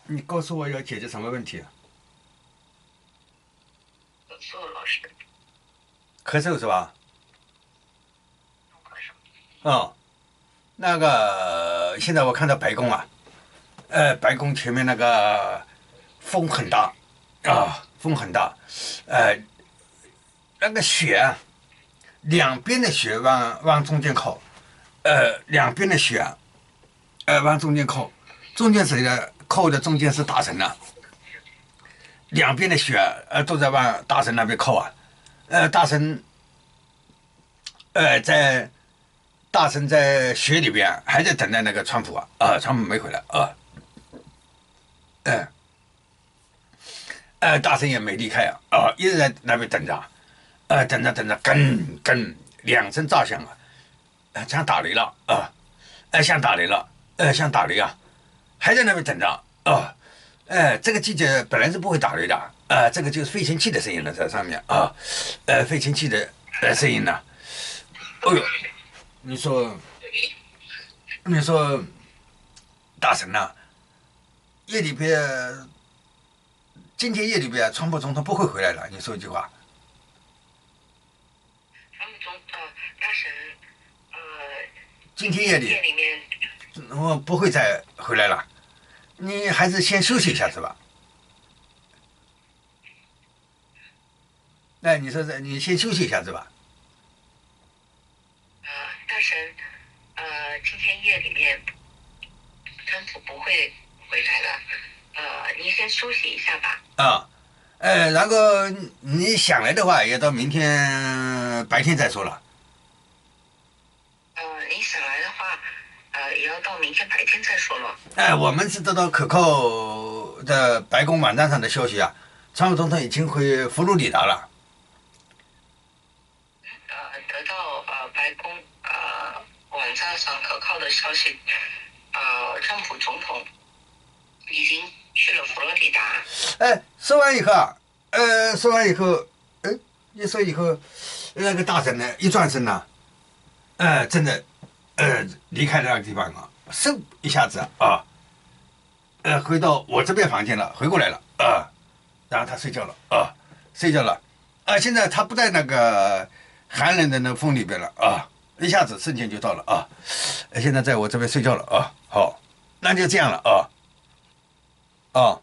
你告诉我要解决什么问题啊？咳嗽老师，咳嗽是吧？咳嗽。哦，那个现在我看到白宫啊，白宫前面那个风很大啊，风很大，呃，那个雪啊两边的雪往中间靠，两边的雪啊往中间靠，中间谁的靠的中间是大神呐、两边的雪都在往大神那边靠啊，大神在大神在雪里边还在等待那个川普啊，川普没回来啊，大神也没离开啊，一直在那边等着，等着，跟两声炸响啊，像打雷了啊，像打雷了，像打雷啊，还在那边等着啊，这个季节本来是不会打雷的，这个就是飞行器的声音了，在上面啊，飞行器的声音呢，哦呦，你说你说大神呐、夜里边今天夜里边川普总统不会回来了，你说一句话，他们大神，呃，今天夜里夜里面，我不会再回来了，你还是先休息一下是吧？那你说是你先休息一下是吧？大神，今天夜里面，川普不会回来了，您先休息一下吧。啊，然后你想来的话，也到明天白天再说了。您想来的话，也要到明天白天再说了。我们是得到可靠的白宫网站上的消息啊，川普总统已经回佛罗里达了。得到白宫网站上可靠的消息，川普总统已经去了佛罗里达。说完以后啊，说完以后，一说以后，那个大神呢，一转身呢，真的，离开了那个地方啊，嗖一下子啊，回到我这边房间了，回过来了啊，然后他睡觉了啊，睡觉了，现在他不在那个寒冷的那风里边了啊，一下子瞬间就到了啊，现在在我这边睡觉了啊，好，那就这样了啊，啊。